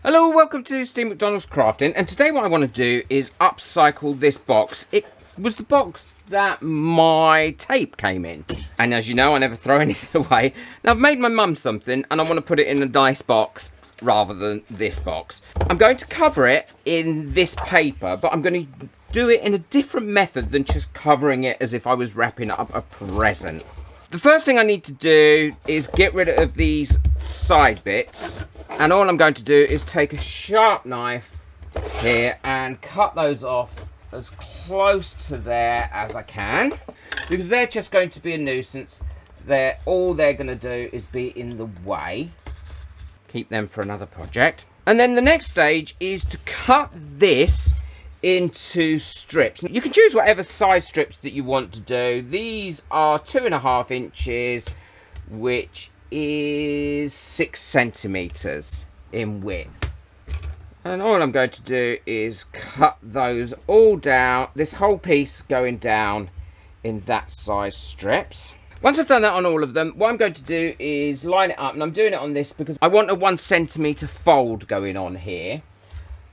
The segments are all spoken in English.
Hello, welcome to Steve McDonald's Crafting, and today what I want to do is upcycle this box. It was the box that my tape came in, and as you know, I never throw anything away. Now I've made my mum something and I want to put it in a nice box rather than this box. I'm going to cover it in this paper, but I'm going to do it in a different method than just covering it as if I was wrapping up a present. The first thing I need to do is get rid of these side bits, and all I'm going to do is take a sharp knife here and cut those off as close to there as I can, because they're just going to be a nuisance. All they're going to do is be in the way. Keep them for another project. And then the next stage is to cut this into strips. You can choose whatever size strips that you want to do. These are 2.5 inches, which is 6 centimeters in width. And all I'm going to do is cut those all down, this whole piece going down in that size strips. Once I've done that on all of them, what I'm going to do is line it up, and I'm doing it on this because I want a 1 centimeter fold going on here.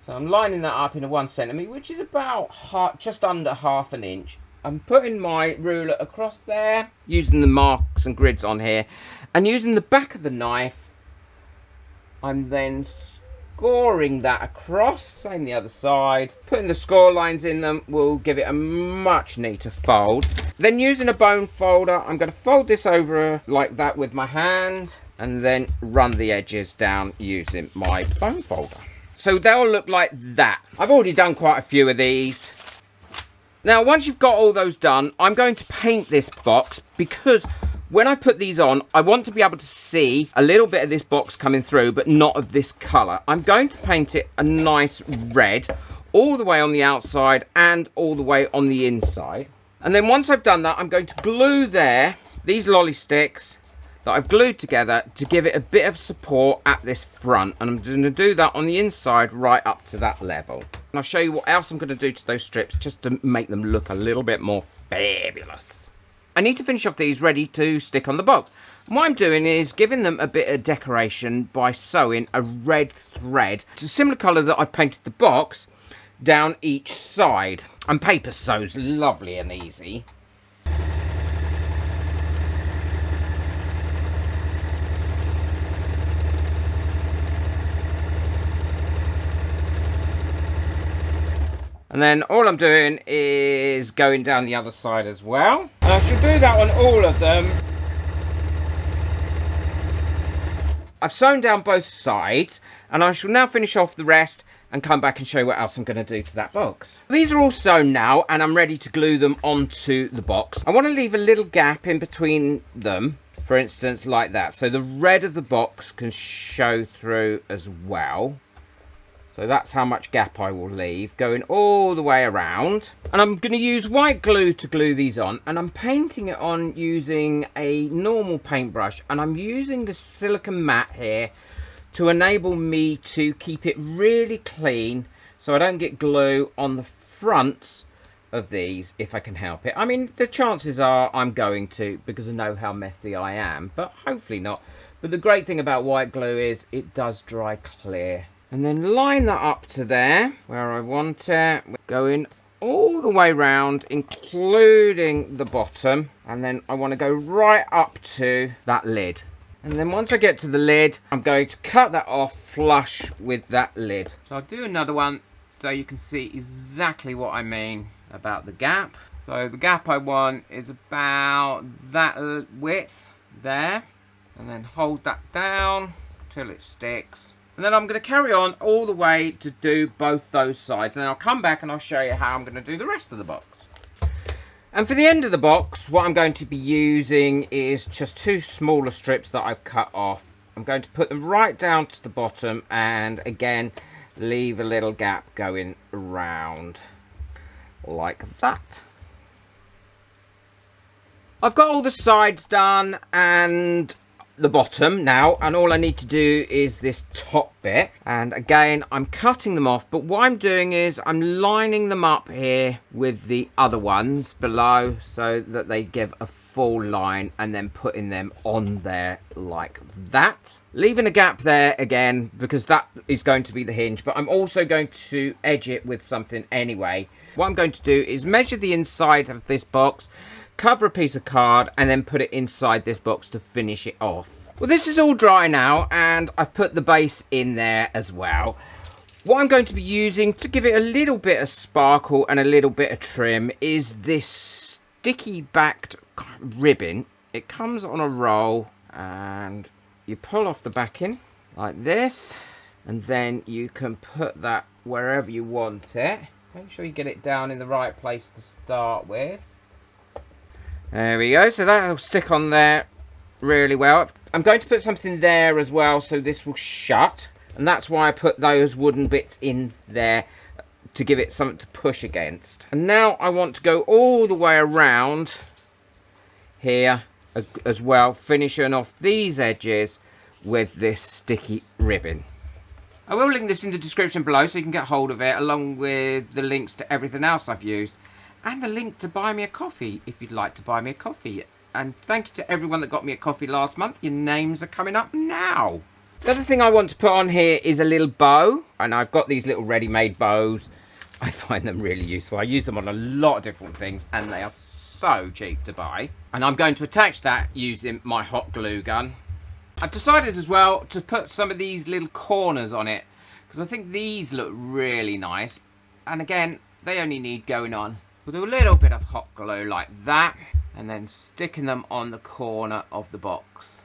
So I'm lining that up in a 1 centimeter, which is about just under 1/2 inch. I'm putting my ruler across there, using the marks and grids on here, and using the back of the knife, I'm then scoring that across. Same the other side. Putting the score lines in them will give it a much neater fold. Then using a bone folder, I'm going to fold this over like that with my hand, and then run the edges down using my bone folder. So they'll look like that. I've already done quite a few of these. Now, once you've got all those done, I'm going to paint this box, because when I put these on, I want to be able to see a little bit of this box coming through, but not of this colour. I'm going to paint it a nice red, all the way on the outside and all the way on the inside. And then once I've done that, I'm going to glue there these lolly sticks that I've glued together to give it a bit of support at this front. And I'm going to do that on the inside right up to that level. And I'll show you what else I'm going to do to those strips just to make them look a little bit more fabulous. I need to finish off these ready to stick on the box. And what I'm doing is giving them a bit of decoration by sewing a red thread. It's a similar colour that I've painted the box down each side. And paper sews lovely and easy. And then all I'm doing is going down the other side as well. And I should do that on all of them. I've sewn down both sides, and I shall now finish off the rest and come back and show you what else I'm going to do to that box. These are all sewn now, and I'm ready to glue them onto the box. I want to leave a little gap in between them, for instance, like that. So the red of the box can show through as well. So that's how much gap I will leave, going all the way around. And I'm going to use white glue to glue these on, and I'm painting it on using a normal paintbrush, and I'm using the silicone mat here to enable me to keep it really clean so I don't get glue on the fronts of these if I can help it. I mean, the chances are I'm going to, because I know how messy I am, but hopefully not. But the great thing about white glue is it does dry clear. And then line that up to there, where I want it, going all the way round, including the bottom. And then I want to go right up to that lid. And then once I get to the lid, I'm going to cut that off flush with that lid. So I'll do another one so you can see exactly what I mean about the gap. So the gap I want is about that width there. And then hold that down till it sticks. And then I'm going to carry on all the way to do both those sides. And then I'll come back and I'll show you how I'm going to do the rest of the box. And for the end of the box, what I'm going to be using is just 2 smaller strips that I've cut off. I'm going to put them right down to the bottom, and again, leave a little gap going around like that. I've got all the sides done and the bottom now, and all I need to do is this top bit. And again, I'm cutting them off, but what I'm doing is I'm lining them up here with the other ones below so that they give a full line and then putting them on there like that. Leaving a gap there again because that is going to be the hinge, but I'm also going to edge it with something anyway. What I'm going to do is measure the inside of this box, cover a piece of card, and then put it inside this box to finish it off. Well, this is all dry now, and I've put the base in there as well. What I'm going to be using to give it a little bit of sparkle and a little bit of trim is this sticky backed ribbon. It comes on a roll, and you pull off the backing like this, and then you can put that wherever you want it. Make sure you get it down in the right place to start with. There we go, so that'll stick on there really well. I'm going to put something there as well so this will shut, and that's why I put those wooden bits in there to give it something to push against. And now I want to go all the way around here as well, finishing off these edges with this sticky ribbon. I will link this in the description below so you can get hold of it, along with the links to everything else I've used, and the link to buy me a coffee if you'd like to buy me a coffee. And thank you to everyone that got me a coffee last month. Your names are coming up now. The other thing I want to put on here is a little bow, and I've got these little ready-made bows. I find them really useful. I use them on a lot of different things, and they are so cheap to buy. And I'm going to attach that using my hot glue gun. I've decided as well to put some of these little corners on it, because I think these look really nice. And again, they only need going on with a little bit of hot glue like that, and then sticking them on the corner of the box.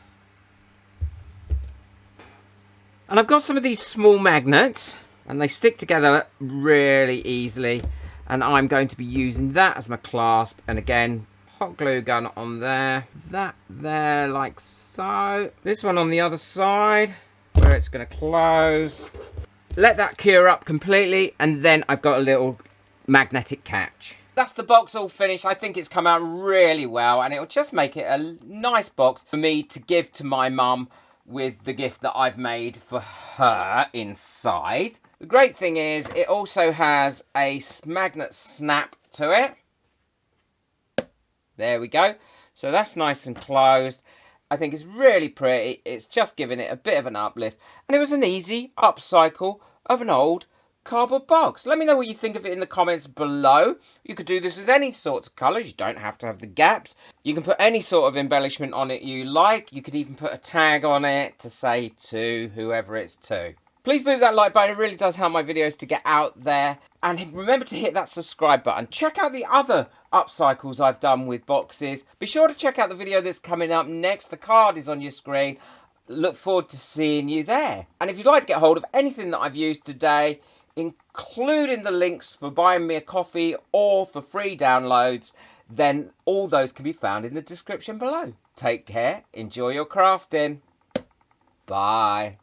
And I've got some of these small magnets, and they stick together really easily, and I'm going to be using that as my clasp. And again, hot glue gun on there, that there, like so. This one on the other side where it's going to close. Let that cure up completely, and then I've got a little magnetic catch. That's the box all finished. I think it's come out really well, and it'll just make it a nice box for me to give to my mum with the gift that I've made for her inside. The great thing is it also has a magnet snap to it. There we go. So that's nice and closed. I think it's really pretty. It's just giving it a bit of an uplift. And it was an easy upcycle of an old cardboard box. Let me know what you think of it in the comments below. You could do this with any sorts of colours. You don't have to have the gaps. You can put any sort of embellishment on it you like. You could even put a tag on it to say to whoever it's to. Please boot that like button. It really does help my videos to get out there. And remember to hit that subscribe button. Check out the other upcycles I've done with boxes. Be sure to check out the video that's coming up next. The card is on your screen. Look forward to seeing you there. And if you'd like to get hold of anything that I've used today, including the links for buying me a coffee or for free downloads, then all those can be found in the description below. Take care. Enjoy your crafting. Bye.